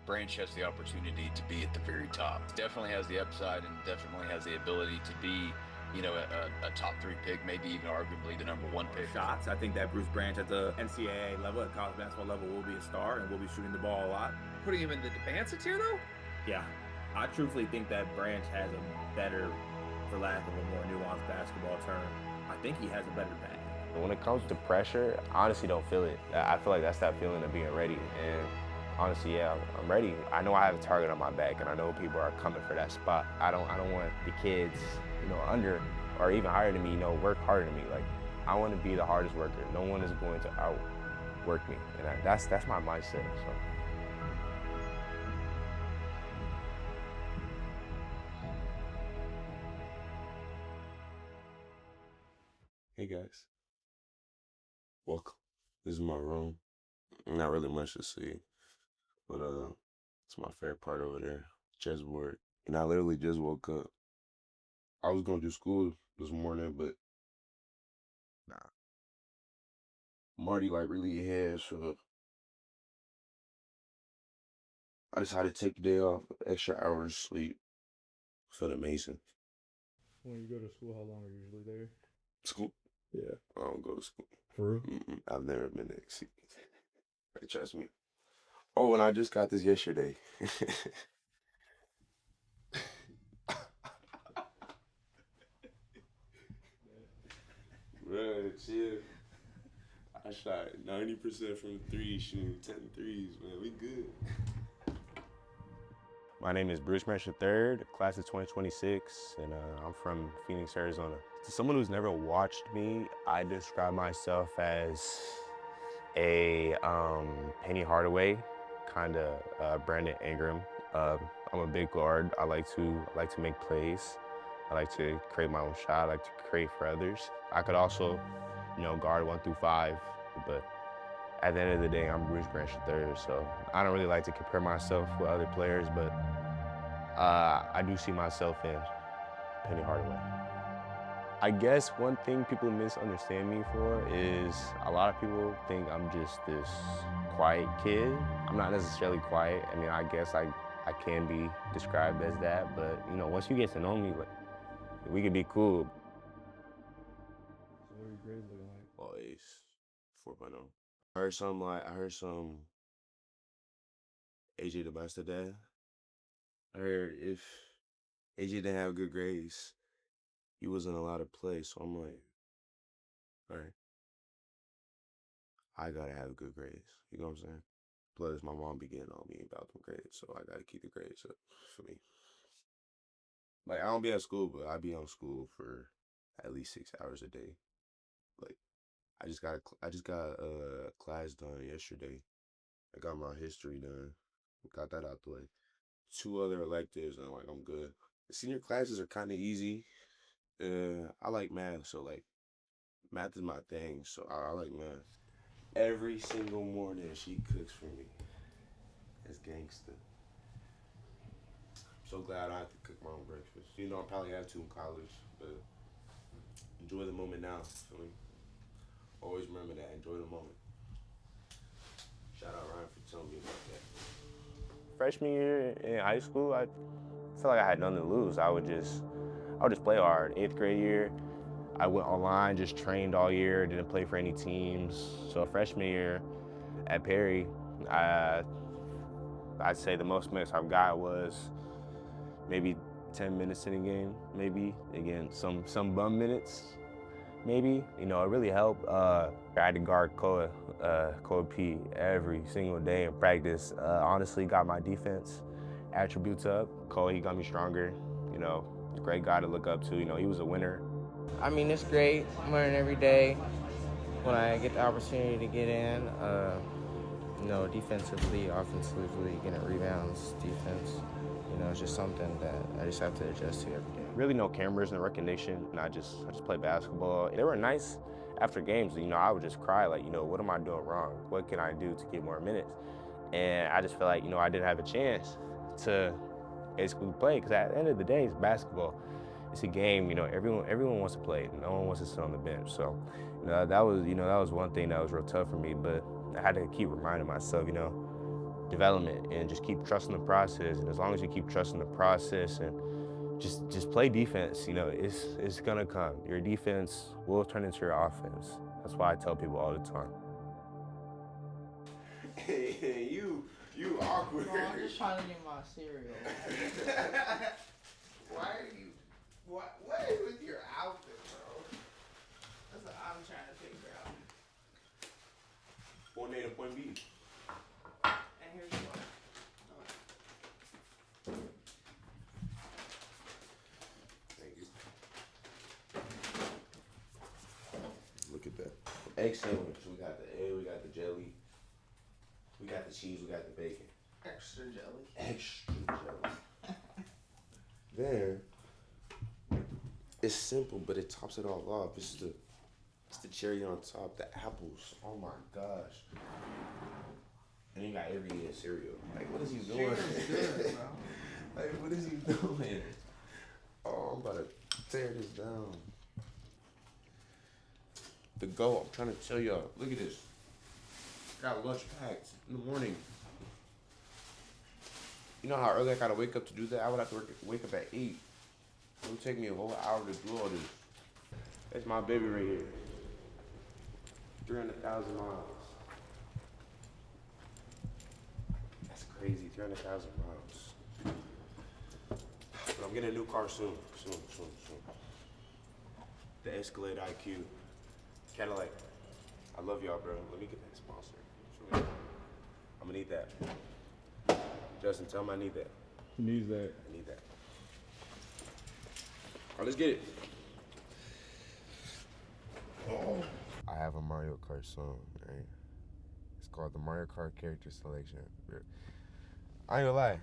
Branch has the opportunity to be at the very top. Definitely has the upside and definitely has the ability to be, a top 3 pick, maybe even arguably the number 1 pick. Shots. I think that Bruce Branch at the NCAA level, at college basketball level, will be a star and will be shooting the ball a lot. Putting him in the advanced tier, though? Yeah. I truthfully think that Branch has a better, for lack of a more nuanced basketball term, I think he has a better bag. When it comes to pressure, I honestly don't feel it. I feel like that's that feeling of being ready. And honestly, yeah, I'm ready. I know I have a target on my back, and I know people are coming for that spot. I don't want the kids, under or even higher than me, work harder than me. Like, I want to be the hardest worker. No one is going to outwork me, and that's my mindset. So. Hey guys, welcome. This is my room. Not really much to see, but it's my favorite part over there, chessboard. And I literally just woke up. I was gonna do school this morning, but nah, I'm already like really ahead, so I decided to take the day off, extra hours of sleep. Felt amazing. When you go to school, how long are you usually there? School? Yeah, I don't go to school. For real? I've never been to exceed. Trust me. Oh, and I just got this yesterday. Bro, chill. I shot 90% from three, shooting 10 threes, man. We good. My name is Bruce Branch III, class of 2026, and I'm from Phoenix, Arizona. To someone who's never watched me, I describe myself as a Penny Hardaway, kind of Brandon Ingram. I'm a big guard. I like to make plays. I like to create my own shot. I like to create for others. I could also, guard 1 through 5, but at the end of the day, I'm Bruce Branch III, so I don't really like to compare myself with other players, but I do see myself in Penny Hardaway. I guess one thing people misunderstand me for is a lot of people think I'm just this quiet kid. I'm not necessarily quiet. I mean, I guess I can be described as that, but once you get to know me, like, we can be cool. So what are your grades looking like? Oh, ace. 4.0. I heard some AJ the Master Dad. I heard if AJ didn't have good grades, he wasn't allowed to play. So I'm like, all right, I gotta have good grades. You know what I'm saying? Plus, my mom be getting on me about them grades, so I gotta keep the grades up for me. Like, I don't be at school, but I be on school for at least 6 hours a day. Like, I just got a class done yesterday. I got my history done. Got that out the way. 2 other electives, and like I'm good. The senior classes are kind of easy. I like math, so like math is my thing. So I like math. Every single morning she cooks for me. It's gangster. I'm so glad I have to cook my own breakfast. I probably have to in college, but enjoy the moment now. Feel me? Always remember that. Enjoy the moment. Shout out Ryan for telling me about that. Freshman year in high school, I felt like I had nothing to lose. I would just play hard. 8th grade year, I went online, just trained all year, didn't play for any teams. So freshman year at Perry, I'd say the most minutes I've got was maybe 10 minutes in a game, maybe. Again, some bum minutes, maybe. It really helped. I had to guard Koa P every single day in practice. Honestly, got my defense attributes up. Koa, he got me stronger. Great guy to look up to. He was a winner. I mean, it's great. I'm learning every day when I get the opportunity to get in. Defensively, offensively, getting rebounds, defense. It's just something that I just have to adjust to every day. Really no cameras, no recognition, and I just play basketball. They were nice after games. I would just cry like, what am I doing wrong? What can I do to get more minutes? And I just feel like, I didn't have a chance to basically play, because at the end of the day, it's basketball. It's a game. Everyone wants to play. No one wants to sit on the bench. So, that was one thing that was real tough for me. But I had to keep reminding myself, development and just keep trusting the process. And as long as you keep trusting the process and just play defense, you know, it's gonna come. Your defense will turn into your offense. That's why I tell people all the time. Hey, you awkward. Bro, I'm just trying to get my cereal. Why are you? What is with your outfit, bro? That's what I'm trying to figure out. Point A to point B. And here's one. Thank you. Look at that. Egg sandwich. We got the egg, we got the jelly, we got the cheese, we got the bacon. Extra jelly. Extra jelly. Then it's simple, but it tops it all off. It's the cherry on top, the apples. Oh my gosh. And you got every cereal. Like, what is he doing? Good, bro. Like, what is he doing? Oh, I'm about to tear this down. The go, I'm trying to tell y'all. Look at this. Got lunch packed in the morning. You know how early I gotta wake up to do that? I would have to wake up at 8. It would take me a whole hour to do all this. That's my baby right here. 300,000 miles. That's crazy, 300,000 miles. But I'm getting a new car soon. The Escalade IQ. Cadillac. I love y'all, bro. Let me get that sponsor. I'm gonna need that. Justin, tell him I need that. He needs that. I need that. All right, let's get it. Oh. I have a Mario Kart song, right? It's called the Mario Kart Character Selection. I ain't gonna lie.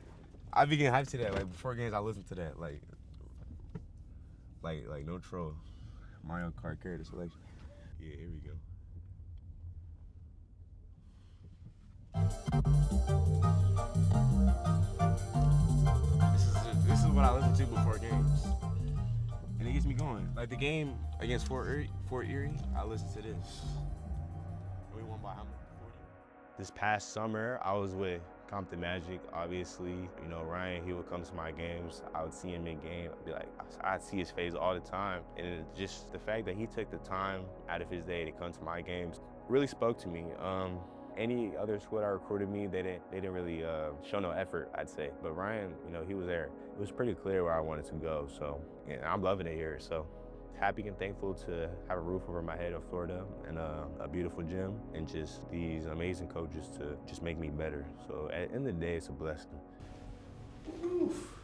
I be getting hyped to that. Like, before games, I listen to that. Like no troll. Mario Kart Character Selection. Yeah, here we go. This is what I listen to before games. And it gets me going. Like the game against Fort Erie, I listen to this. We won by how much? 40? This past summer, I was with Compton Magic, obviously. You know, Ryan, he would come to my games. I would see him in game. I'd be like, I'd see his face all the time. And just the fact that he took the time out of his day to come to my games really spoke to me. Any other school that recruited me, they didn't really show no effort, I'd say. But Ryan, you know, he was there. It was pretty clear where I wanted to go. So, yeah, I'm loving it here. So, happy and thankful to have a roof over my head in Florida and a beautiful gym and just these amazing coaches to just make me better. So, at the end of the day, it's a blessing. Oof.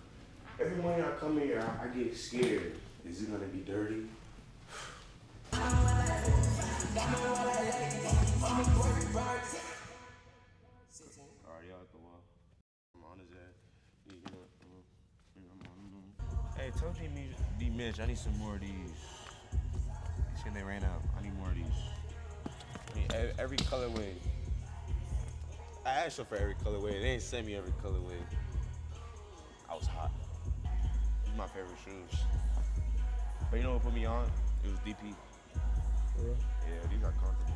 Every morning I come here, I get scared. Is it gonna be dirty? Already out the wall. I'm on his ass. Hey, tell D Mitch, I need some more of these. These shit, they ran out. I need more of these. I need every colorway. I asked her for every colorway. They didn't send me every colorway. I was hot. These are my favorite shoes. But you know what put me on? It was DP. For real? Yeah, these are comfortable.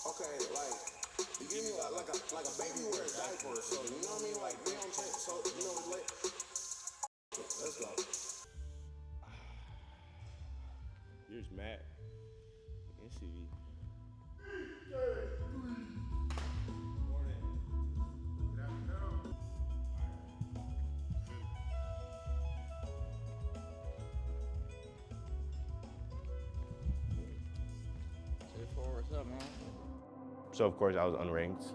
Okay, like you give me like a baby wears diapers, so you know what I mean? Like they don't take, so you know let's go. Here's Matt. NCV. What's up, man? So of course I was unranked.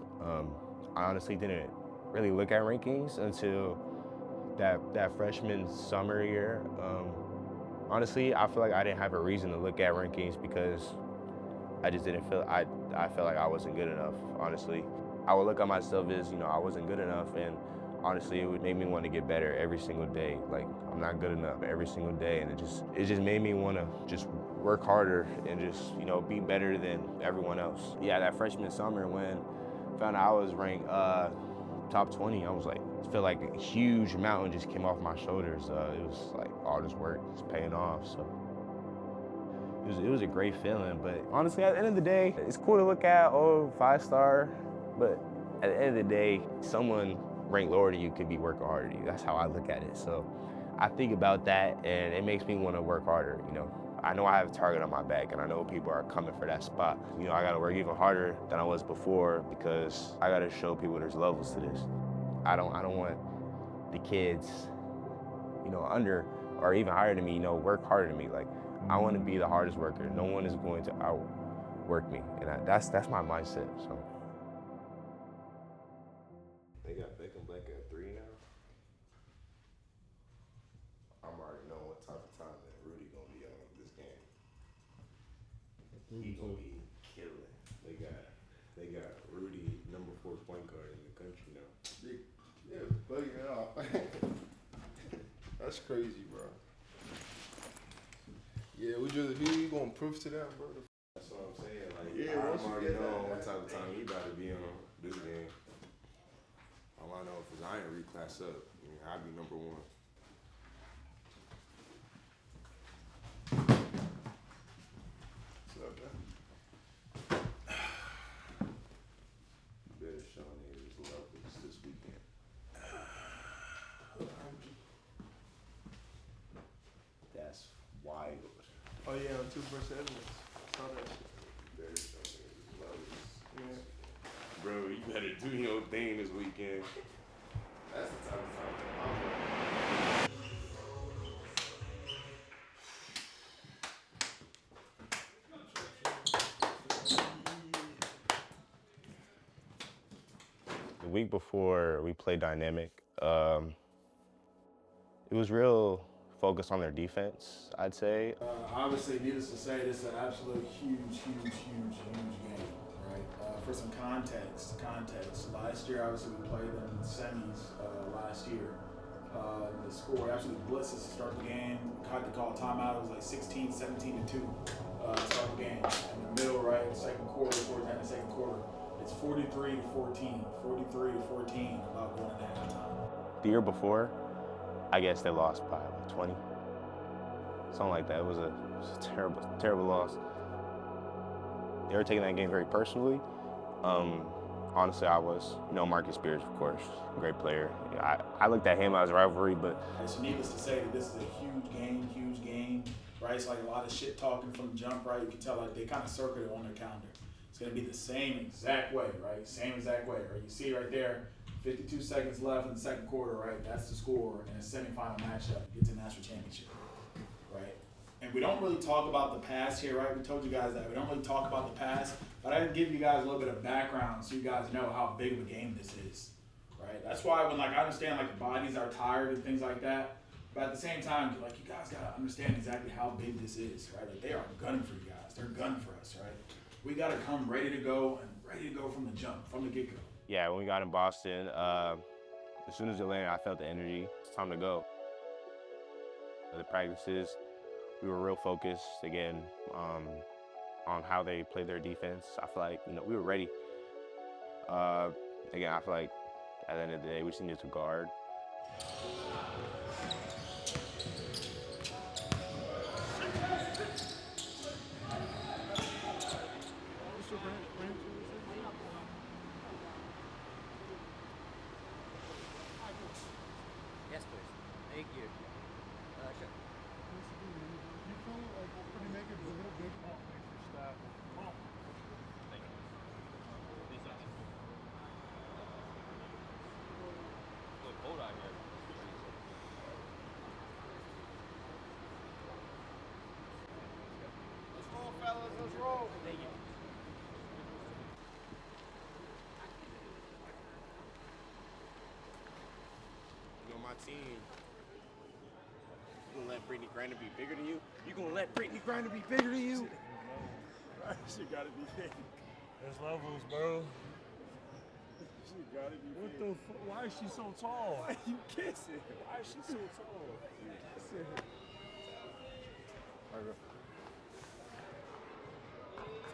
I honestly didn't really look at rankings until that freshman summer year. Honestly, I feel like I didn't have a reason to look at rankings because I just didn't feel I felt like I wasn't good enough. Honestly, I would look at myself as I wasn't good enough, and honestly, it would make me want to get better every single day. Like I'm not good enough every single day, and it just made me want to just work harder and just be better than everyone else. Yeah, that freshman summer when I found out I was ranked top 20, I was like, I feel like a huge mountain just came off my shoulders. It was like all this work is paying off. So It was a great feeling, but honestly, at the end of the day, it's cool to look at, oh, 5-star, but at the end of the day, someone ranked lower than you could be working harder than you. That's how I look at it. So I think about that, and it makes me want to work harder, you know. I know I have a target on my back, and I know people are coming for that spot. You know, I gotta work even harder than I was before because I gotta show people there's levels to this. I don't want the kids, you know, under or even higher than me, you know, work harder than me. Like, I want to be the hardest worker. No one is going to outwork me, and that's my mindset. So. They got Beckham Black at 3 now. I'm already knowing what type of time that Rudy gonna be on this game. He gonna be killing. They got Rudy, number 4 point guard in the country now. Yeah, bugging it out. That's crazy, bro. Yeah, who you gonna prove to that, bro? That's what I'm saying. Like, Yeah, I'm once you already get knowing what that, type of time he about to be on this game. All I know is I ain't reclass up. I mean, I'd be number 1. What's up, man? Better show niggas levels this weekend. That's wild. Oh yeah, on 2 versus evidence. Saw that shit. Better show niggas levels. Yeah. Bro, you better do your thing this weekend. That's the type of time that I'm on. The week before we played Dynamic, it was real focused on their defense, I'd say. Obviously, needless to say, this is an absolute huge game, right? For some context, last year, obviously, we played them in the semis last year. The score absolutely blitzed us to start the game. Had to call a timeout. It was like 16, 17 to 2 to start the game. In the middle, right, second quarter, towards the end of the second quarter, it's 43 to 14, about going into halftime. The year before, I guess they lost by 20, something like that. It was a terrible loss. They were taking that game very personally. Honestly, I was. You know, Marcus Spears, of course, great player. I looked at him as a rivalry, but. So needless to say that this is a huge game, right? It's like a lot of shit talking from the jump, right? You can tell like they kind of circled it on their calendar. It's gonna be the same exact way, right? Same exact way, right? You see right there, 52 seconds left in the second quarter, right? That's the score in a semifinal matchup. Get to national championship, right? And we don't really talk about the past here, right? We told you guys that we don't really talk about the past, but I did give you guys a little bit of background so you guys know how big of a game this is, right? That's why when like I understand like the bodies are tired and things like that, but at the same time, like you guys gotta understand exactly how big this is, right? Like they are gunning for you guys. They're gunning for us, right? We gotta come ready to go from the jump, from the get-go. Yeah, when we got in Boston, as soon as it landed, I felt the energy. It's time to go. The practices, we were real focused again on how they played their defense. I feel like, you know, we were ready. Again, I feel like at the end of the day, we just needed to guard. Yes, please. Thank you. Sure. Cold out here. Let's roll, fellas. Let's roll. Thank you. You on my team. You gonna let Brittany Griner be bigger than you? You gonna let Brittany Griner be bigger than you? She gotta be big. There's levels, bro. She gotta be What big. the fuck? Why is she so tall? Why you kissing? Why is she so tall? Kissing.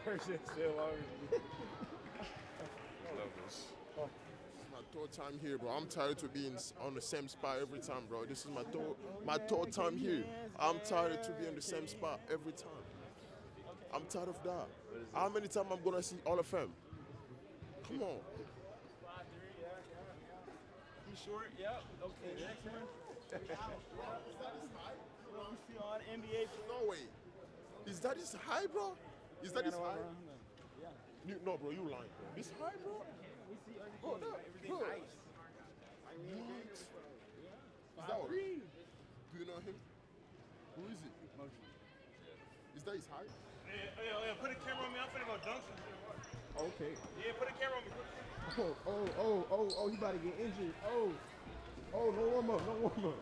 Her shit still longer than you. Levels. My third time here, bro. I'm tired to be on the same spot every time, bro. This is my third time here. I'm tired to be on the same spot every time. I'm tired of that. How many times I'm gonna see all of them? Come on. 5'3", yeah. He's short, yep. Okay, next one. What we see on NBA. No way. Is that his high, bro? Is that his high? Yeah. No, bro, you lying, bro. This high, bro? We see Bro, everything. that, Everything's bro. ice. I mean, What? yeah. Is that 5'3". Do you know him? Who is it? Is that his height? Yeah, put a camera on me. I'm finna go dunk some shit. Okay. Yeah, put a camera on me. Oh, he about to get injured. Oh, no warm up, no warm up.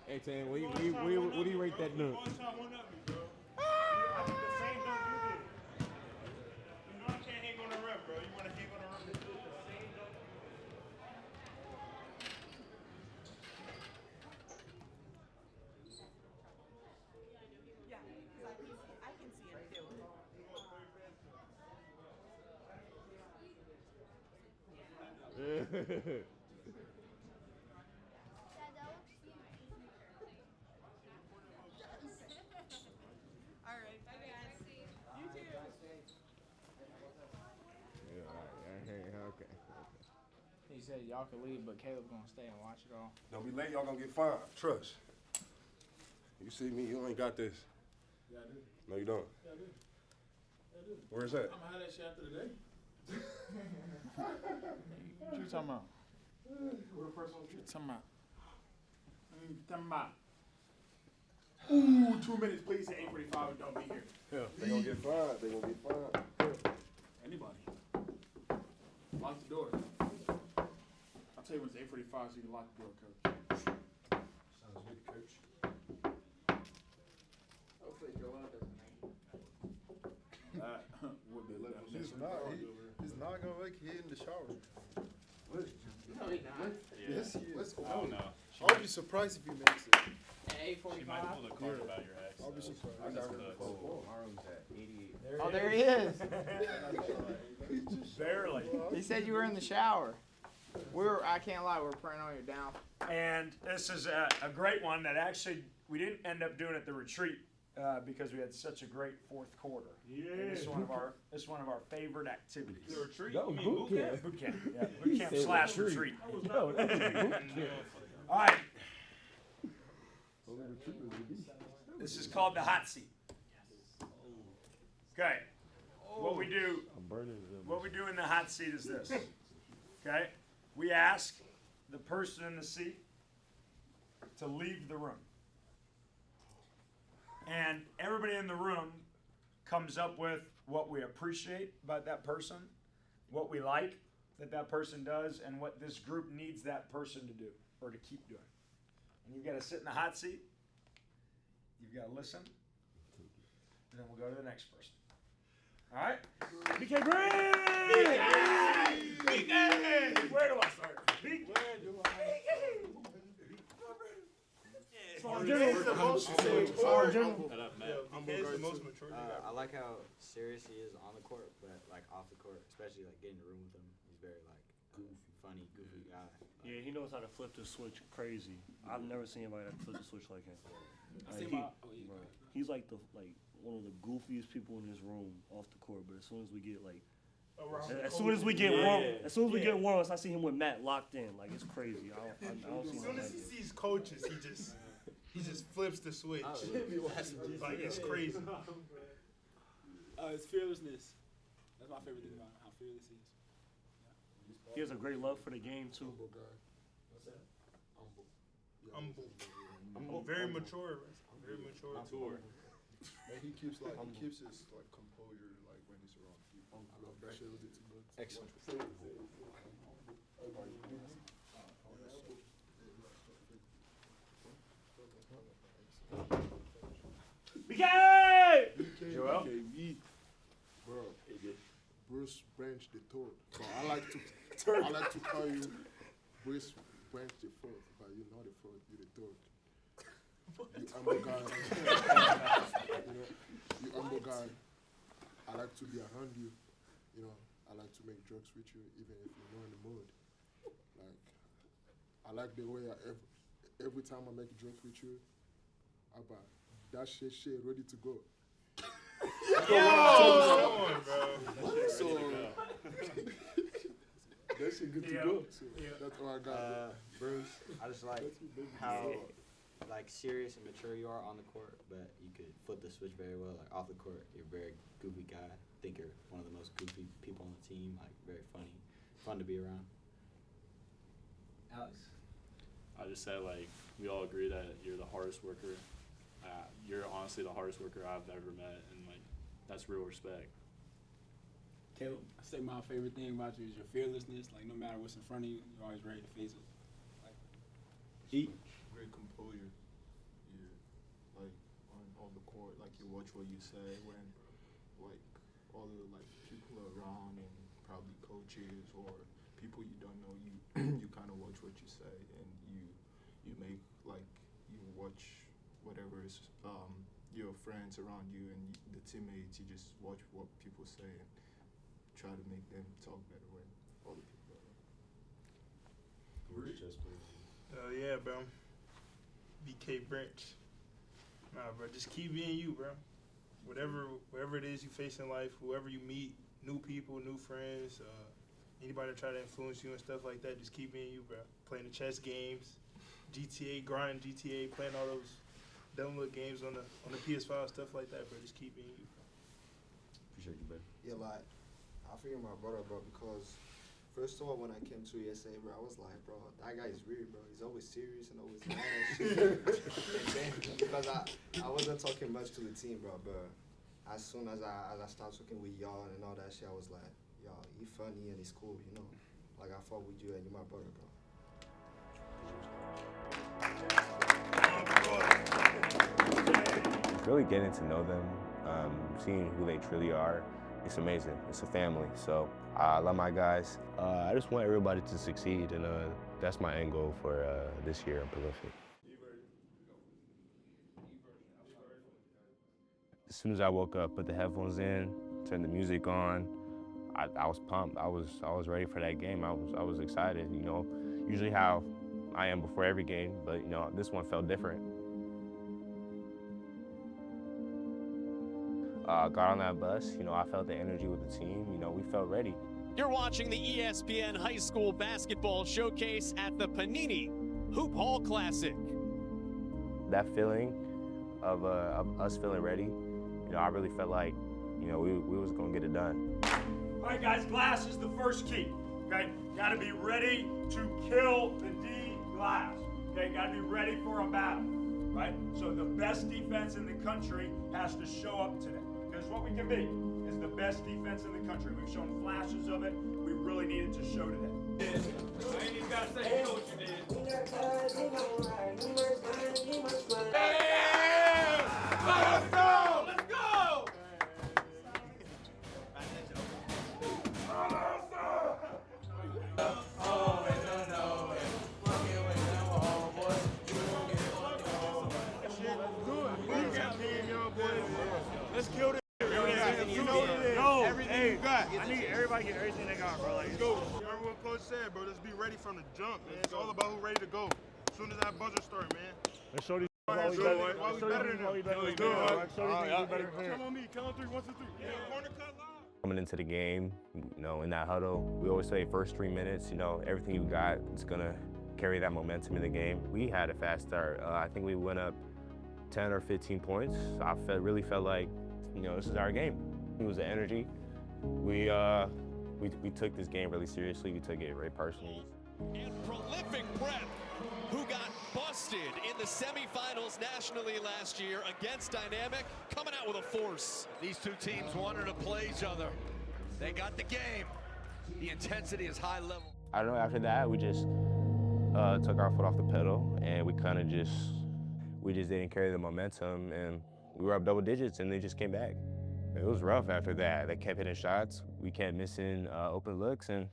Hey, Tan, what do you rate that dunk? One time, one up me, bro. I did the same dunk you did. You know I can't hang on the rim, bro. You want to hang on the rim? Do the same dunk. Yeah, because I can see him too. All right, bye guys. You too. Okay. He said y'all could leave, but Caleb gonna stay and watch it all. Don't be late, y'all gonna get fined. Trust. You see me, you ain't got this. Yeah, I do. No, you don't. Yeah, I do. Yeah, I do. Where's that? I'm gonna have that shit after the day. What you talking about? What the first one? Talking about. Talking about. Ooh, 2 minutes, please. At 8:45, don't be here. Yeah, they gonna get fined. They gonna get fined. Anybody. Lock the door. I'll tell you when it's 8:45, so you can lock the door, coach. Sounds good, coach. Hopefully Joel doesn't make it. That would be lit. He's not gonna make it in the shower. What? No, he not. Yes, he is. Oh, no. I'll be surprised if he makes it. At 8:45. She might pull the card about your ex. I'll be surprised. I got her before. My room's at 88. Oh, there he is. Barely. He said you were in the shower. I can't lie, we're praying on your downfall. And this is a great one that actually we didn't end up doing at the retreat because we had such a great fourth quarter. Yeah. And this is one of our favorite activities. The retreat? That was boot camp. Boot camp. Yeah. Boot camp slash retreat. No, that was boot camp. All right. This is called the hot seat. Okay. What we do in the hot seat is this. Okay? We ask the person in the seat to leave the room. And everybody in the room comes up with what we appreciate about that person, what we like that person does, and what this group needs that person to do or to keep doing. And you've got to sit in the hot seat. You've got to listen. And then we'll go to the next person. All right? BK Green! BK! Where do I start? BK! I like how serious he is on the court, but like off the court, especially like getting in the room with him, he's very like funny, goofy guy. Yeah, he knows how to flip the switch crazy. I've never seen anybody that flip the switch like him. He's like one of the goofiest people in this room off the court, but as soon as we get as soon as we get warm, I see him with Matt locked in, like it's crazy. I don't see As soon as he sees coaches, he just flips the switch. Like it's crazy. His fearlessness. That's my favorite thing about him, how fearless he is. He has a great love for the game too. Humble. Very mature. Very mature. And he keeps his like composure like when he's around people. That shows it too much. Excellent. BK! Joel? Bruce Branch the third. So I like to call you Bruce Branch the fourth, but you're not the fourth, you're the third. You humble guy. You humble guy. I like to be around you. I like to make jokes with you, even if you're not in the mood. Like, I like the way every time I make jokes with you, about that shit ready to go. Yo! So, that shit good to go. So that's all I got. Bruce, I just like how serious and mature you are on the court, but you could flip the switch very well. Like off the court, you're a very goofy guy. I think you're one of the most goofy people on the team. Like very funny, fun to be around. Alex, I just said we all agree that you're the hardest worker. You're honestly the hardest worker I've ever met, and that's real respect. Caleb, I say my favorite thing about you is your fearlessness. Like no matter what's in front of you, you're always ready to face it. Great composure. Like on the court, like you watch what you say when like all the people around and probably coaches or people you don't know, you kind of watch what you say and you make you watch whatever is your friends around you and the teammates. You just watch what people say and try to make them talk better when all the people are Oh yeah, bro. BK Branch. Nah, bro, just keep being you, bro. Whatever it is you face in life, whoever you meet, new people, new friends, anybody that try to influence you and stuff like that, just keep being you, bro. Playing the chess games, GTA, grinding GTA, playing all those dumb little games on the PS5, stuff like that, bro. Just keep being you. Appreciate you, bro. Yeah, I figure my brother, bro, because first of all, when I came to USA, bro, I was like, bro, that guy is weird, bro. He's always serious and always mad and shit. And then, because I wasn't talking much to the team, bro, but as soon as I started talking with y'all and all that shit, I was like, y'all, he funny and he's cool, Like, I fuck with you and you're my brother, bro. Really getting to know them, seeing who they truly are, it's amazing. It's a family, so I love my guys. I just want everybody to succeed, and that's my end goal for this year in Prolific. As soon as I woke up, put the headphones in, turned the music on, I was pumped. I was ready for that game. I was excited. Usually how I am before every game, but this one felt different. Got on that bus, I felt the energy with the team, we felt ready. You're watching the ESPN High School Basketball Showcase at the Panini Hoop Hall Classic. That feeling of us feeling ready, I really felt like, we was gonna get it done. All right, guys, glass is the first key, okay? Gotta be ready to kill the D glass, okay? Gotta be ready for a battle, right? So the best defense in the country has to show up today. Because what we can be is the best defense in the country. We've shown flashes of it. We really need it to show today. I ain't even got to say, you know what you did. Let's go! Let's go! Let's kill this. Everything you got. I need everybody to get everything they got, bro. Let's go. Remember what Coach said, bro. Let's be ready from the jump, man. It's all about who's ready to go. As soon as that buzzer start, man. Let's show these why we better than them. Let's do it. Come on me. Count on three. 1, 2, 3. Yeah. Corner cut live. Coming into the game, in that huddle, we always say first 3 minutes, everything you got is gonna carry that momentum in the game. We had a fast start. I think we went up 10 or 15 points. I really felt like, this is our game. It was the energy. We took this game really seriously. We took it very personally. And prolific Brett, who got busted in the semifinals nationally last year against Dynamic, coming out with a force. These two teams wanted to play each other. They got the game. The intensity is high level. I don't know, after that, we just took our foot off the pedal, and we just didn't carry the momentum, and we were up double digits, and they just came back. It was rough after that. They kept hitting shots. We kept missing open looks, and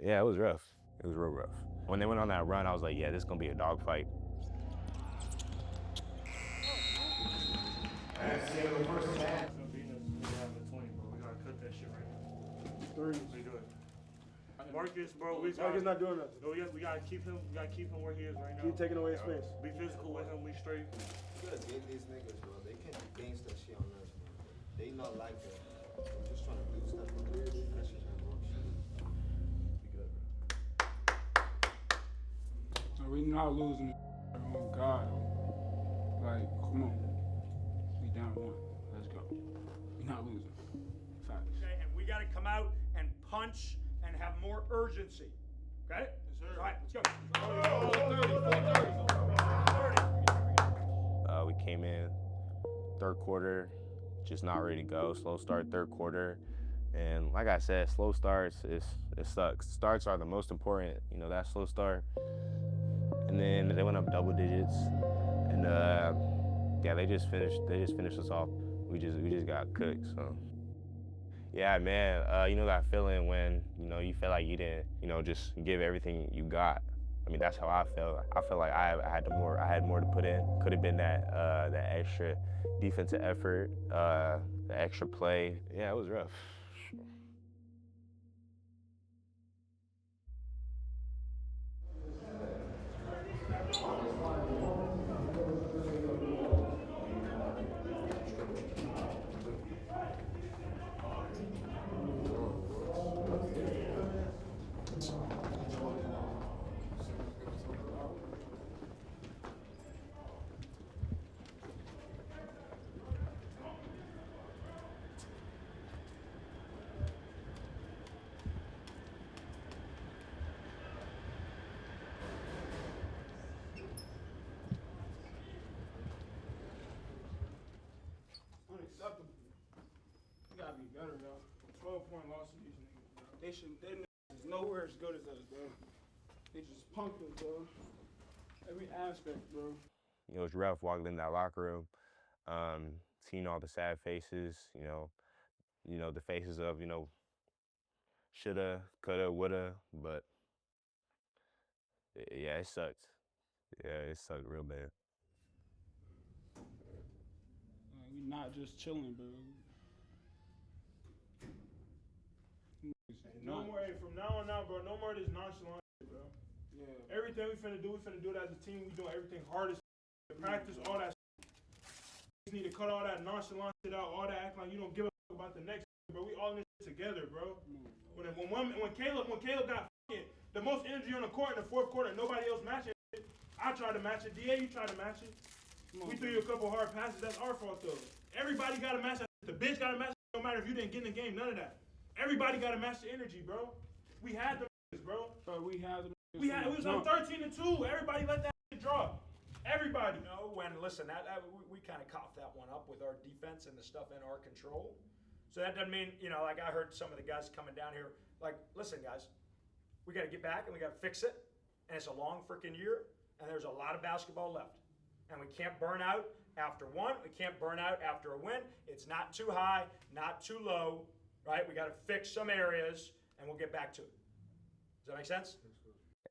yeah, it was rough. It was real rough. When they went on that run, I was like, yeah, this is going to be a dogfight. That's the end of the first half. We have a 20, bro. We gotta cut that shit right now. 3. We do it. Marcus, bro, Marcus not doing nothing. We gotta keep him. We gotta keep him where he is right now. Keep taking away his space. Be physical with him. We straight. You gotta get these niggas, bro. They can't be gangsta shit on us, bro. They not like that. They're just trying to do stuff for real. That shit just wrong shit. Be good, bro. No, we not losing. Oh God. Like, come on. We down 1. Let's go. We not losing. Facts. Okay, and we got to come out and punch and have more urgency. Okay? Yes, sir. All right, let's go. We came in third quarter, just not ready to go. Slow start third quarter. And like I said, slow starts, it sucks. Starts are the most important, that slow start. And then they went up double digits. And yeah, they just finished us off. We just got cooked, so. Yeah, man, that feeling when, you feel like you didn't, just give everything you got. I mean, that's how I felt. I felt like I had more to put in. Could have been that extra defensive effort, the extra play. Yeah, it was rough. Unacceptable. We gotta be better, though. 12-point loss to these niggas, bro. They niggas is nowhere as good as us, bro. They just punked us, bro. Every aspect, bro. It was rough walking in that locker room, seeing all the sad faces, the faces of, shoulda, coulda, woulda, but yeah, it sucked. Yeah, it sucked real bad. We not just chilling, bro. No more, from now on out, bro, no more of this nonchalant shit, bro. Yeah. Everything we finna do it as a team. We doing everything hardest. Practice, all that shit. You need to cut all that nonchalant shit out, all that acting like you don't give a fuck about the next shit, bro. We all in this shit together, bro. When Caleb got the most energy on the court in the fourth quarter, nobody else matching it. I tried to match it. DA, you tried to match it. We threw you a couple hard passes. That's our fault, though. Everybody got to match that. The bench got to match it. No matter if you didn't get in the game, none of that. Everybody got to match the energy, bro. We had them, bro. We had them. We was on 13-2. Everybody let that drop. Everybody. Listen, we kind of coughed that one up with our defense and the stuff in our control. So that doesn't mean, like I heard some of the guys coming down here, like, listen, guys, we got to get back and we got to fix it. And it's a long freaking year, and there's a lot of basketball left. And we can't burn out after one. We can't burn out after a win. It's not too high, not too low, right? We got to fix some areas, and we'll get back to it. Does that make sense?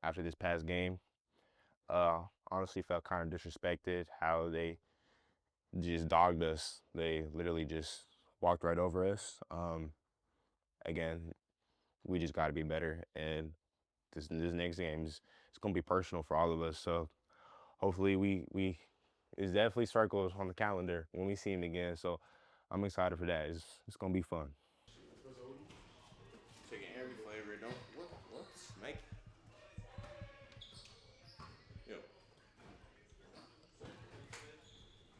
After this past game, honestly felt kind of disrespected how they just dogged us. They literally just walked right over us. Again, we just got to be better, and this next game it's going to be personal for all of us. So hopefully it's definitely circles on the calendar when we see him again. So I'm excited for that. It's going to be fun. Taking every flavor, don't what's Mike? Yo.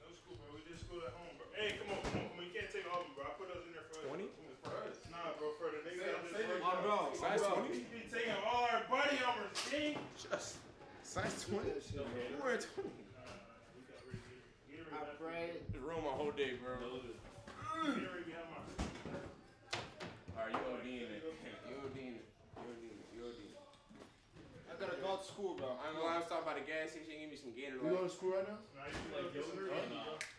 No school, bro. We did school at home, bro. Hey, come on. You can't take all of them, bro. I put those in there for 20? Nah, bro, for the niggas that just work. Bro, size 20? You be taking all our body armor, king. Just size 20? You wear 20. I pray. Just ruin my whole day, bro. Alright, you ODing it. You ODing it. I gotta go to school, bro. I'm gonna stop by the gas station and give me some Gatorade. You going to school right now? Nah, you can like get some.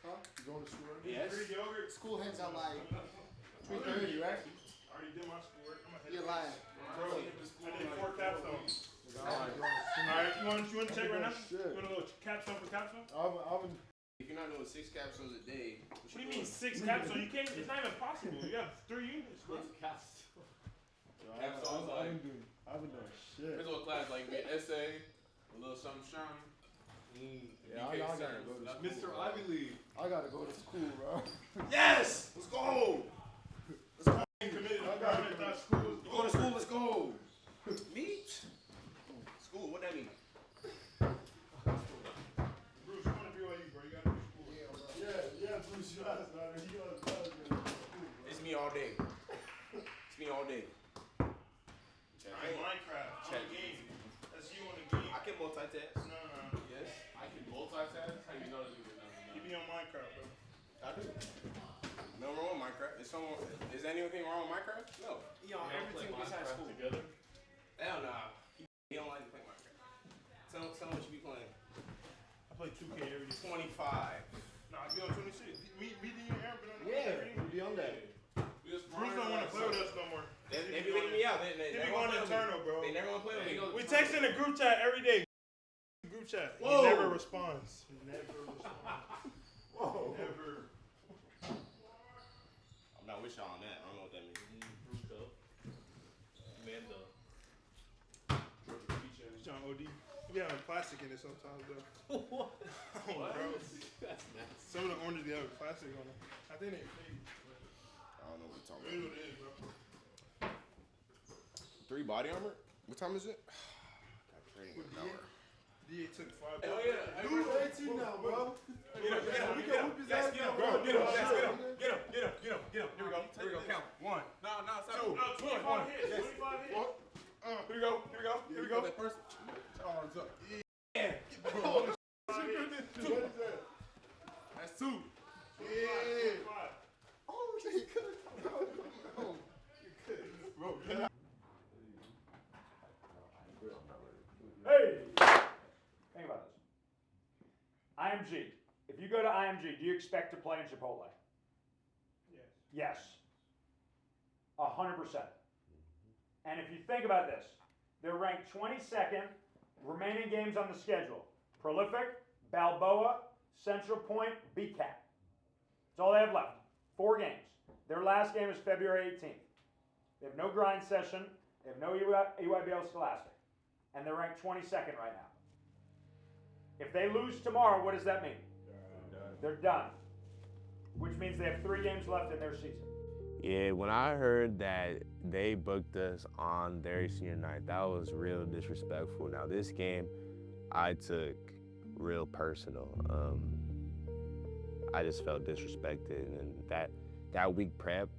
Huh? going to school early? Yes. Free yogurt. School ends at like 3:30, right? I already did my schoolwork. I'm ahead. You're lying. Bro, I did 4 capstones. Alright, you want to check right now? You want a little capstone for capstone? If you're not doing 6 capsules a day, What do you mean 6 capstones? You can't. It's not even possible. You have 3 units, bro. Capstones like I haven't done shit. here's a little class like be an essay, a little something. Yeah, I gotta go to school. Mr. Ivy League. I gotta go to school, bro. Yes, let's go. Let's go. Committed. I got it. That school. You go to school. Let's go. Meet. School. What that mean? Bruce, you want to BYU, bro? You gotta do school. Yeah, Bruce, you gotta start. You gotta start school, bro. It's me all day. It's me all day. Minecraft. On the game. That's you on the game. I can multitask. No. Yes, I can multitask. How you know this? You be on Minecraft, bro. I do. No wrong with Minecraft. Is anything wrong with Minecraft? No. He on everything besides school. Together? Hell nah. He don't like to play Minecraft. Tell him what you be playing. I play 2K every day. 25. Nah, I be on 26. Me and Aaron been on We be on that. Bruce don't want to play with us no more. They be leaving me out. They be going internal, bro. They never want to play with me. We text in the group chat every day. Group chat. Whoa. He never responds. Whoa. Never. I'm not with y'all on that. I don't know what that means. Bruto. Mando. John OD. We have plastic in it sometimes, though. What? Oh, bro. That's nasty. Some of the oranges, they have plastic on them. I think they fake. I don't know what you're It is talking what it is, bro. about. 3 body armor? What time is it? Got training in an hour. DA took 5. Oh, yeah. Dude, 18 now, bro. Get him. Get him. Get him, bro. Get him. Here we go. Count. 1. No, stop. 2. 25 hits. 25 hits. Here we go. That first. Arms up. Yeah. That's 2. Yeah. Oh, you could. Bro, Hey! Think about this. IMG. If you go to IMG, do you expect to play in Chipotle? Yes. 100%. And if you think about this, they're ranked 22nd, remaining games on the schedule. Prolific, Balboa, Central Point, BCAT. That's all they have left. 4 games. Their last game is February 18th. They have no grind session. They have no EYBL Scholastic. And they're ranked 22nd right now. If they lose tomorrow, what does that mean? They're done. Which means they have 3 games left in their season. Yeah, when I heard that they booked us on their senior night, that was real disrespectful. Now this game, I took real personal. I just felt disrespected, and that week prep,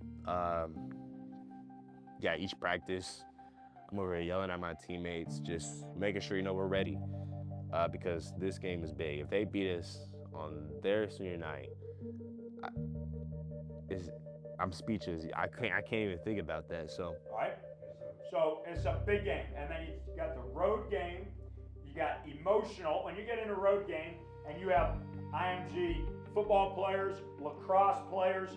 each practice, I'm over here yelling at my teammates, just making sure we're ready, because this game is big. If they beat us on their senior night, I'm speechless. I can't even think about that. So. All right. So it's a big game, and then you got the road game. You got emotional. When you get in a road game, and you have IMG football players, lacrosse players,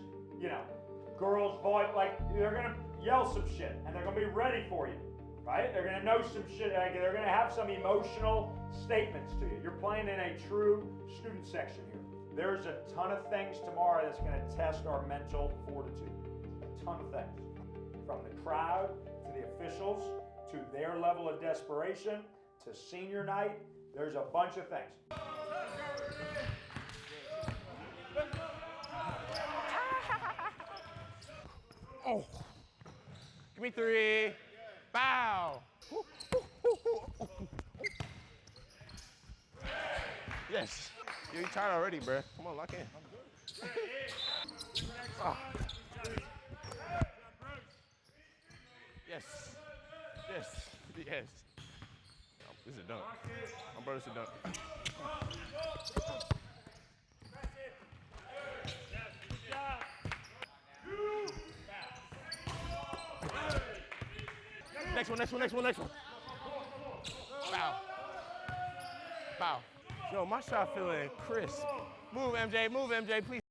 girls volleyball, like they're gonna yell some shit, and they're gonna be ready for you, right? They're gonna know some shit. Like, they're gonna have some emotional statements to you. You're playing in a true student section here. There's a ton of things tomorrow that's going to test our mental fortitude. A ton of things. From the crowd, to the officials, to their level of desperation, to senior night. There's a bunch of things. Oh, give me 3. Bow. Yes. You're tired already, bro. Come on, lock in. Oh. Yes. This is a dunk. My brother's a dunk. Next one. Bow. Yo, my shot feeling crisp. Move, MJ, please.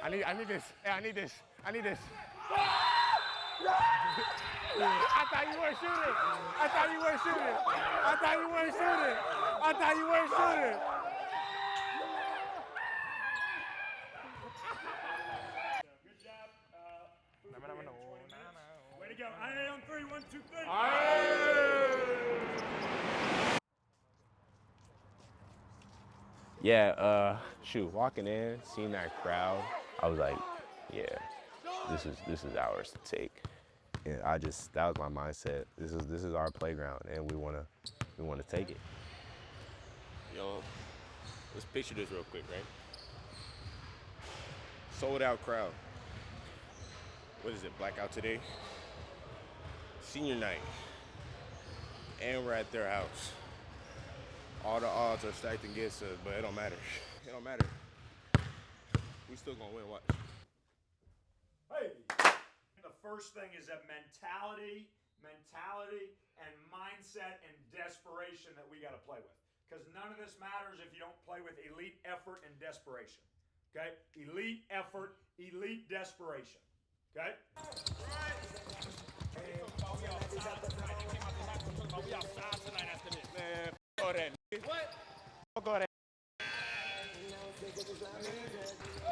I need this. Hey, I need this. I thought you weren't shooting. I thought you weren't shooting. Good job. Way to go. Aye on three. 1, 2, 3. Yeah, shoot, walking in, seeing that crowd, I was like, yeah, this is ours to take. And that was my mindset. This is our playground, and we wanna take it. Yo, let's picture this real quick, right? Sold out crowd. What is it, blackout today? Senior night. And we're at their house. All the odds are stacked against us, but it don't matter. It don't matter. We still gonna win, watch. Hey! The first thing is a mentality, and mindset and desperation that we got to play with. Because none of this matters if you don't play with elite effort and desperation. Okay? Elite effort, elite desperation. Okay?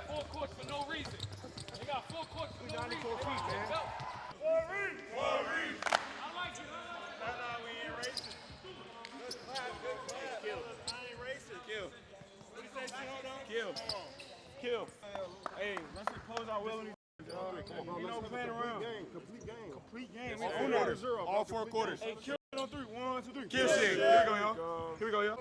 Full court for no reason. They got full court for no reason. I like it. We ain't racing. Good clap, good clap. Kill. I ain't racing. Kill. What do you say, hold on? Kill. Hey, let's close our will. Come on, no playing around. Complete game. All four quarters. Hey, kill on three. 1, 2, 3. Kill shit. Here we go, y'all.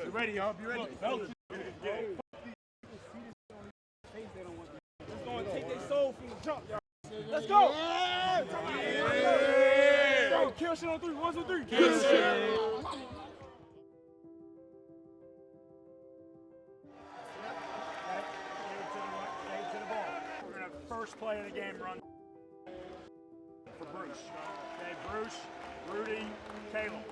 Be ready, y'all. Be ready. Fellas. Let's go and take their soul from the jump, y'all. Let's go. Go. Kill shit on three. 1, 2, 3. Kill shit. We're going to have the first play of the game run for Bruce. Okay, Bruce, Rudy, Caleb.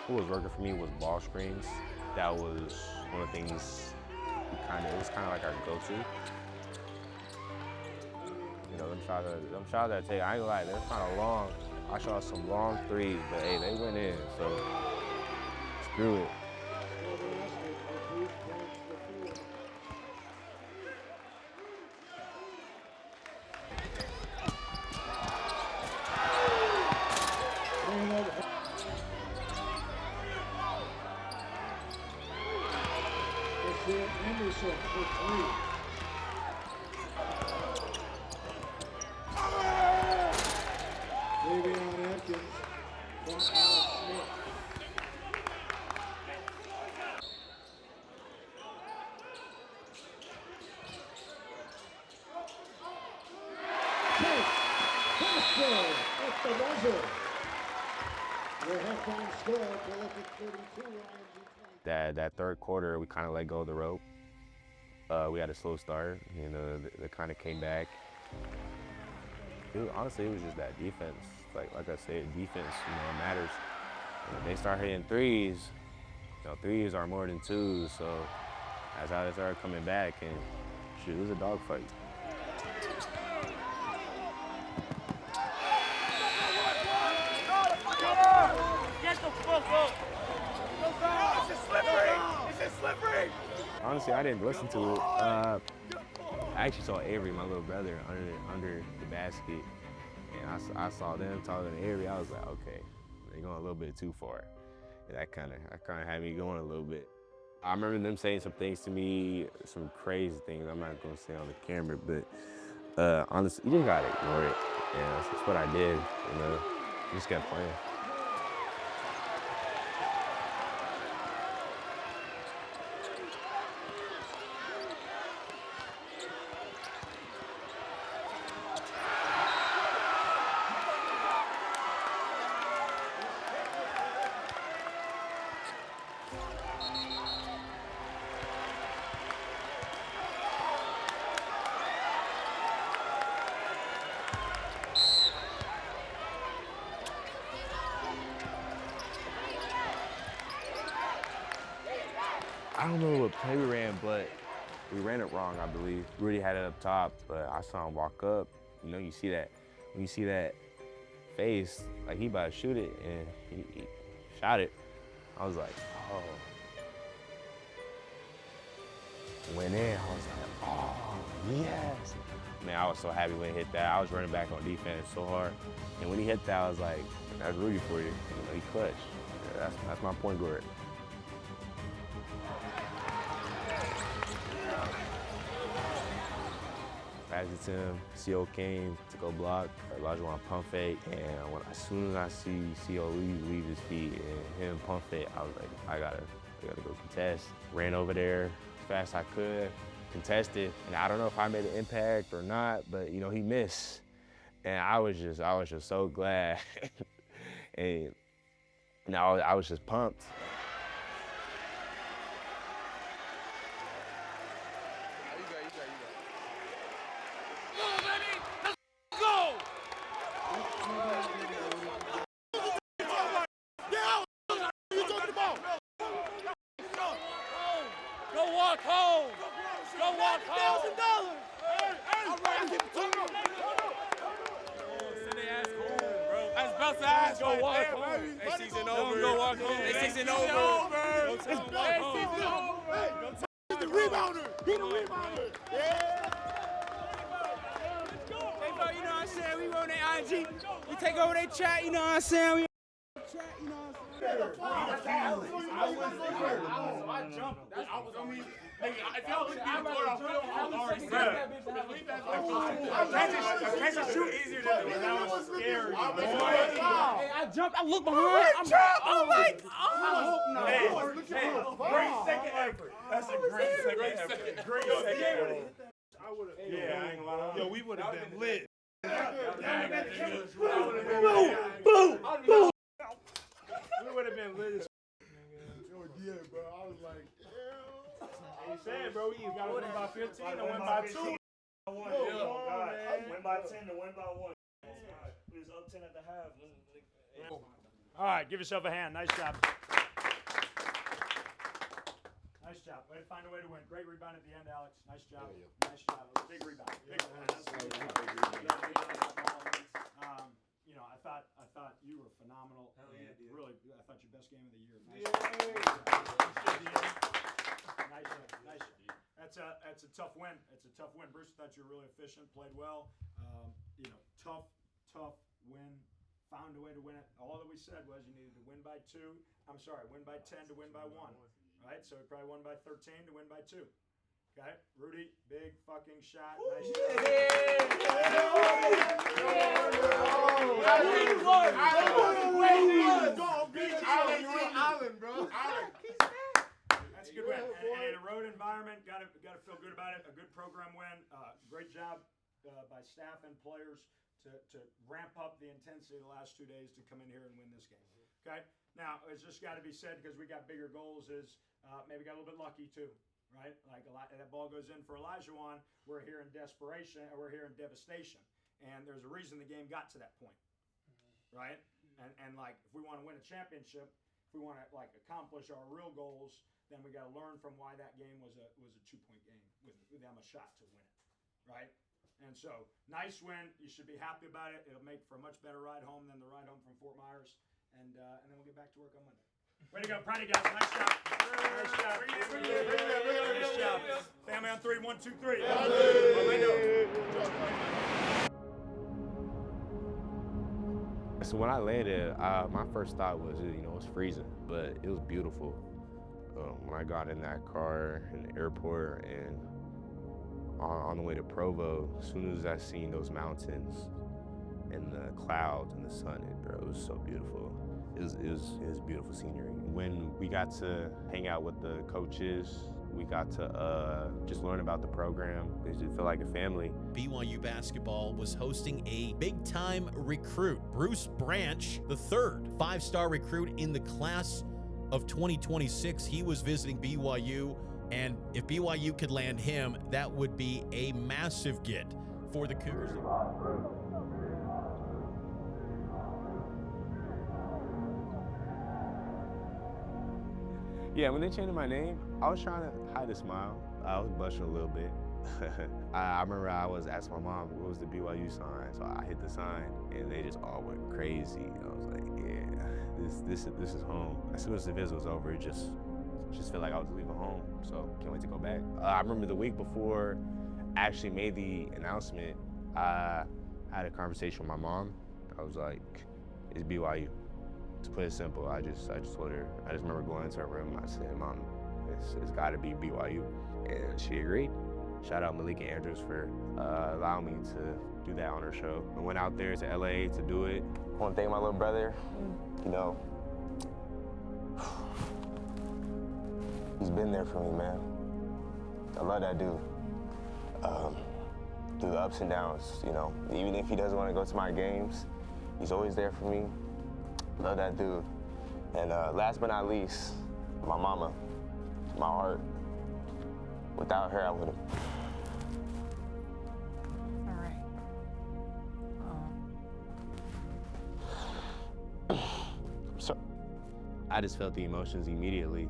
What was working for me was ball screens. That was one of the things it was kind of like our go-to. You know, them shots that I take, I ain't gonna lie, they're kind of long. I shot some long threes, but hey, they went in, so screw it. Anderson for 3. Davion Atkins from Alex Smith. Castro at the buzzer. Your halftime score, Prolific 32, IMG 20. That third quarter, we kind of let go of the rope. We had a slow start, you know, they kind of came back. Honestly, it was just that defense. Like I said, defense, you know, matters. When they start hitting threes, you know, threes are more than twos, so that's how they started coming back, and shoot, it was a dogfight. Get the fuck up! It's just slippery! Honestly, I didn't listen to it. I actually saw Avery, my little brother, under the basket, and I saw them talking to Avery. I was like, okay, they're going a little bit too far. And that kind of had me going a little bit. I remember them saying some things to me, some crazy things. I'm not gonna say on the camera, but honestly, you just gotta ignore it. Yeah, that's what I did. You know, just kept playing. We ran it wrong, I believe. Rudy had it up top, but I saw him walk up. You know, you see that, when you see that face, like he about to shoot it, and he shot it. I was like, oh. Went in, I was like, oh, yes. Man, I was so happy when he hit that. I was running back on defense so hard. And when he hit that, I was like, that's Rudy for you. You know, he clutch. Yeah, that's my point guard. Passed it to him. CO came to go block. Olajuwon pump fake. And as soon as I see CO leave his feet and him pump fake, I was like, I gotta go contest. Ran over there as fast as I could, contested. And I don't know if I made an impact or not, but you know, he missed. And I was just so glad. And I was just pumped. Go walk home. Go walk home. Send their ass home, bro. That's about to ask. Go walk home. That season over. Go walk home. That season over. It's season over. He's the rebounder. He's the rebounder. Yeah. Hey, bro, you know what I'm saying? We on their IG. We take over their chat, you know what I'm saying? We chat, you know what I'm saying? I jumped. I was on me. If y'all look at the I can't shoot easier than that. That was scary. Hey, I jumped. I looked behind. Oh my God. Great second effort. That's a great second effort. Great second effort. Yeah, I ain't gonna lie. Yo, we would have been lit. Boom. We would have been lit as yeah, bro. I was like, he said, bro, we either got to win by 15 or win by 2. Win by 10 to win by 1. We was up 10 at the half. All right, give yourself a hand. Nice job. Nice job. Way to find a way to win. Great rebound at the end, Alex. Nice job. Nice job. Big rebound. Big rebound. You know, I thought you were phenomenal. Hell yeah, dude. Really, I thought your best game of the year. Nice job. That's a tough win. It's a tough win. Bruce, thought you were really efficient, played well. You know, tough win. Found a way to win it. All that we said was you needed to win by 2. I'm sorry, win by 10 to win by 1. Right? So we probably won by 13 to win by 2. Okay, Rudy, big fucking shot. Nice Island, bro. That's a good win. And in a road environment, gotta feel good about it. A good program win. Great job by staff and players to ramp up the intensity the last 2 days to come in here and win this game. Okay. Now it's just got to be said because we got bigger goals. Is maybe got a little bit lucky too. Right? Like that ball goes in for Olajuwon. We're here in desperation, or we're here in devastation. And there's a reason the game got to that point. Right? And like, if we want to win a championship, if we want to like accomplish our real goals, then we got to learn from why that game was a 2-point game with them a shot to win it. Right? And so, nice win. You should be happy about it. It'll make for a much better ride home than the ride home from Fort Myers. And then we'll get back to work on Monday. Way to go, proud of you guys. Nice job. Nice job. Nice job. Family on 3. 1, 2, 3. So when I landed, my first thought was, you know, it was freezing, but it was beautiful. When I got in that car in the airport and on the way to Provo, as soon as I seen those mountains and the clouds and the sun, it was so beautiful. It was beautiful scenery. When we got to hang out with the coaches, we got to just learn about the program. It just felt like a family. BYU basketball was hosting a big-time recruit, Bruce Branch, the third 5-star recruit in the class of 2026. He was visiting BYU, and if BYU could land him, that would be a massive get for the Cougars. Yeah, when they changed my name, I was trying to hide a smile. I was blushing a little bit. I remember I was asking my mom, what was the BYU sign? So I hit the sign, and they just all went crazy. I was like, yeah, this is home. As soon as the visit was over, it just felt like I was leaving home. So can't wait to go back. I remember the week before I actually made the announcement, I had a conversation with my mom. I was like, it's BYU. To put it simple, I just told her. I just remember going into her room. I said, Mom, it's got to be BYU, and she agreed. Shout out Malika Andrews for allowing me to do that on her show. I went out there to LA to do it. I want to thank my little brother. You know, he's been there for me, man. I love that dude. Through the ups and downs, you know, even if he doesn't want to go to my games, he's always there for me. Love that dude. And last but not least, my mama, my heart. Without her, I wouldn't. All right. So, I just felt the emotions immediately.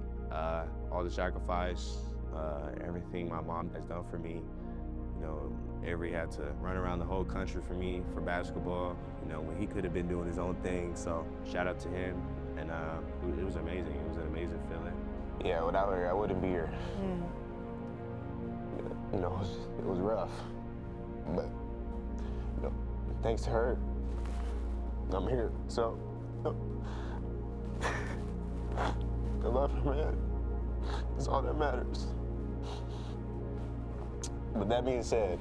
All the sacrifice, everything my mom has done for me. You know, Avery had to run around the whole country for me for basketball, you know, when he could have been doing his own thing. So shout out to him. And it was amazing. It was an amazing feeling. Yeah, without her, I wouldn't be here. You know, it was rough. But, you know, thanks to her, I'm here. So, I love her, man. It's all that matters. But that being said,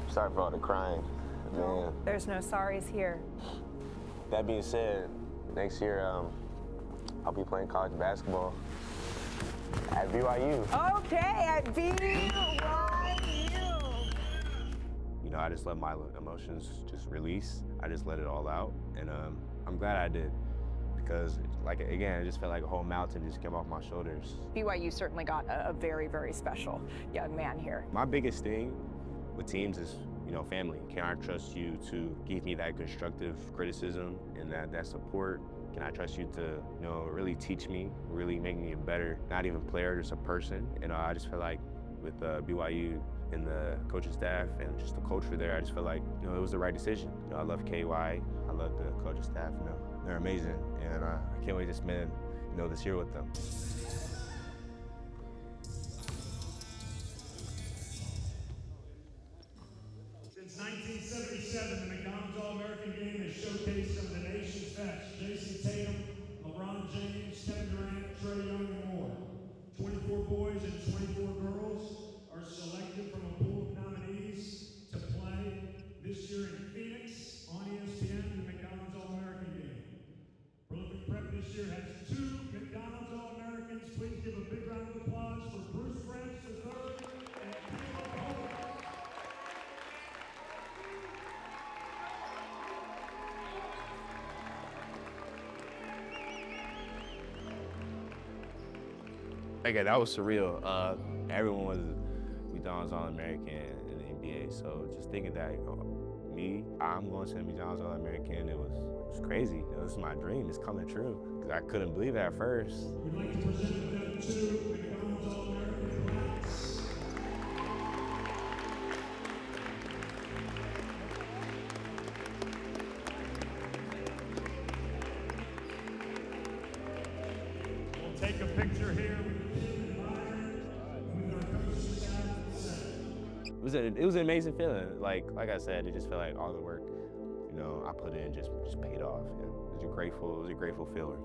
sorry for all the crying, man. There's no sorries here. That being said, next year I'll be playing college basketball at BYU. Okay, at BYU. You know, I just let my emotions just release. I just let it all out, and I'm glad I did. Because, like, again, it just felt like a whole mountain just came off my shoulders. BYU certainly got a very, very special young man here. My biggest thing with teams is, you know, family. Can I trust you to give me that constructive criticism and that support? Can I trust you to, you know, really teach me, really make me a better, not even player, just a person? And I just feel like with BYU and the coaching staff and just the culture there, I just feel like, you know, it was the right decision. You know, I love KY, I love the coaching staff, you know. They're amazing, and I can't wait to spend, you know, this year with them. Since 1977, the McDonald's All-American Game has showcased some of the nation's best. Jason Tatum, LeBron James, Kevin Durant, Trae Young, and more. 24 boys and 24 girls are selected from a pool of nominees to play this year in Phoenix on ESPN, the McDonald's All-American Game. Prolific Prep this year has 2 McDonald's All-Americans. Please give a big round of applause for Bruce Branch III and Caleb Holt. Okay, that was surreal. Everyone was McDonald's All-American in the NBA, so just thinking that, you know, I'm going to the McDonald's All-American, it was crazy. This is my dream, it's coming true. Because I couldn't believe it at first. We'd like to present them to McDonald's All-American class. We'll take a picture here with Kim and Byron and with our coaching staff at the center. It was an amazing feeling. Like I said, it just felt like all the work, you know, I put in just paid off. Yeah. It was a grateful feeling.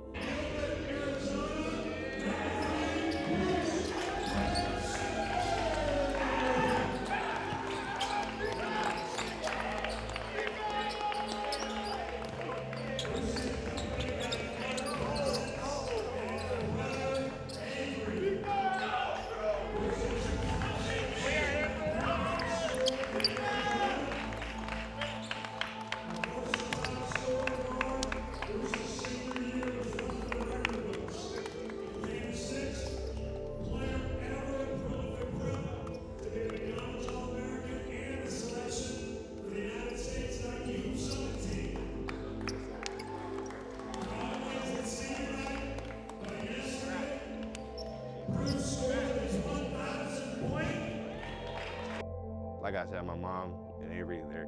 like I said, my mom and Avery, they're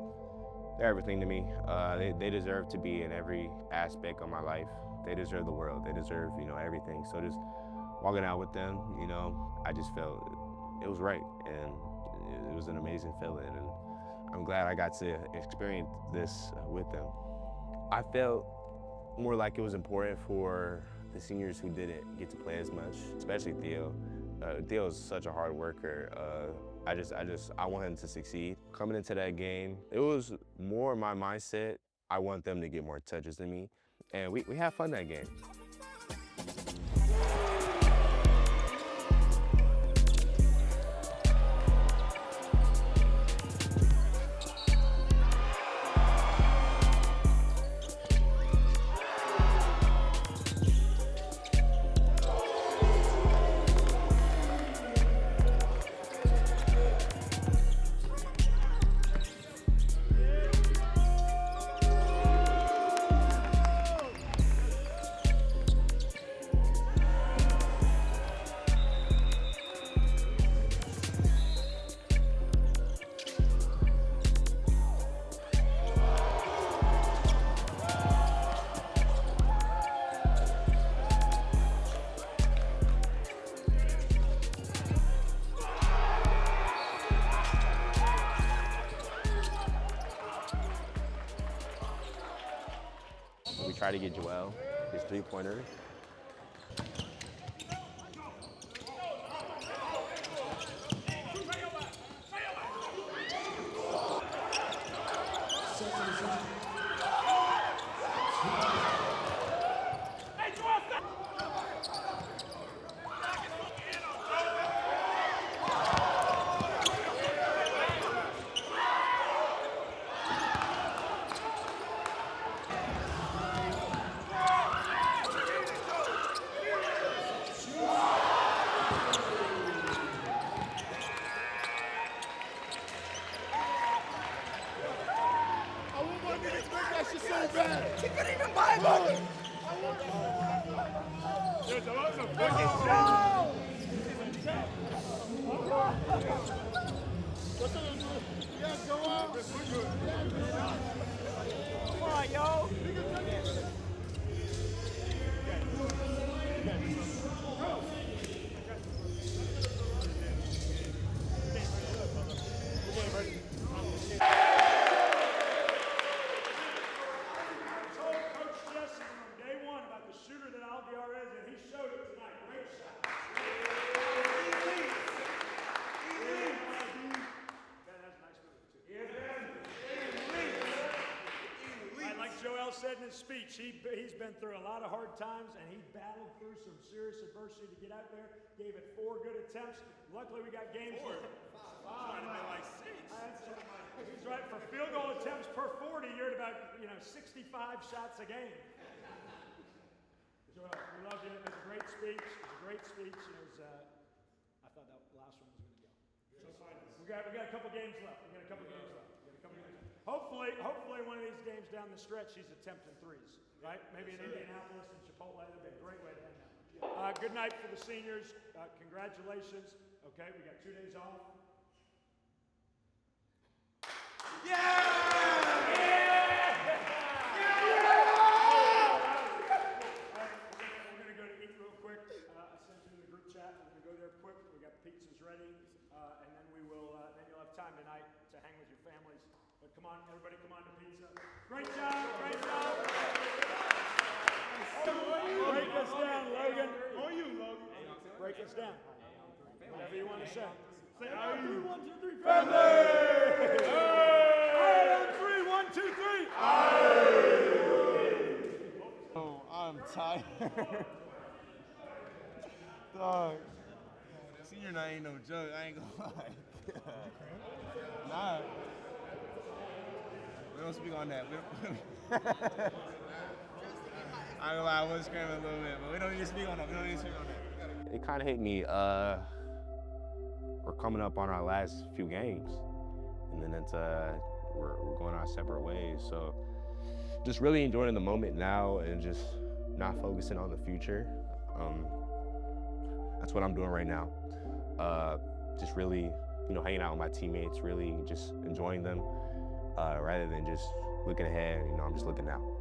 everything to me. They deserve to be in every aspect of my life. They deserve the world. They deserve, everything. So just walking out with them, I just felt it was right, and it was an amazing feeling. And I'm glad I got to experience this with them. I felt more like it was important for the seniors who didn't get to play as much, especially Theo. Theo is such a hard worker. I want him to succeed. Coming into that game, it was more my mindset. I want them to get more touches than me, and we had fun that game. We try to get Joel his three-pointer. Said in his speech, he's been through a lot of hard times, and he battled through some serious adversity to get out there. Gave it 4 good attempts. Luckily, we got games. 4. Might have been like 6. He's right. For field goal attempts per 40, you're at about 65 shots a game. Joel, we love you. It was a great speech. It was a great speech. It was. I thought that last one was going to go. We got a couple games left. Hopefully one of these games down the stretch, he's attempting threes, right? Maybe in Indianapolis and Chipotle, that'd be a great way to end that. Good night for the seniors. Congratulations. Okay, we got 2 days off. Yeah! Yeah! Yeah! We're going to go to eat real quick. I sent you the group chat. We're going to go there quick. We got pizzas ready, and then we will. Then you'll have time tonight to hang with your families. But come on, everybody, come on to pizza. Great job, great job. Break us down, Logan. On you, Logan. Break us down. Whatever you want to say. Say, are you? 1, 2, 3, family! Hey! On 3, 1, 2, 3. Oh, I'm tired. Dog. Senior night ain't no joke, I ain't gonna lie. Nah. We don't speak on that. I ain't gonna lie, I was screaming a little bit, but we don't need to speak on that. It kind of hit me. We're coming up on our last few games, and then it's we're going our separate ways. So just really enjoying the moment now and just not focusing on the future. That's what I'm doing right now. Just really hanging out with my teammates, really just enjoying them rather than just looking ahead. I'm just looking now.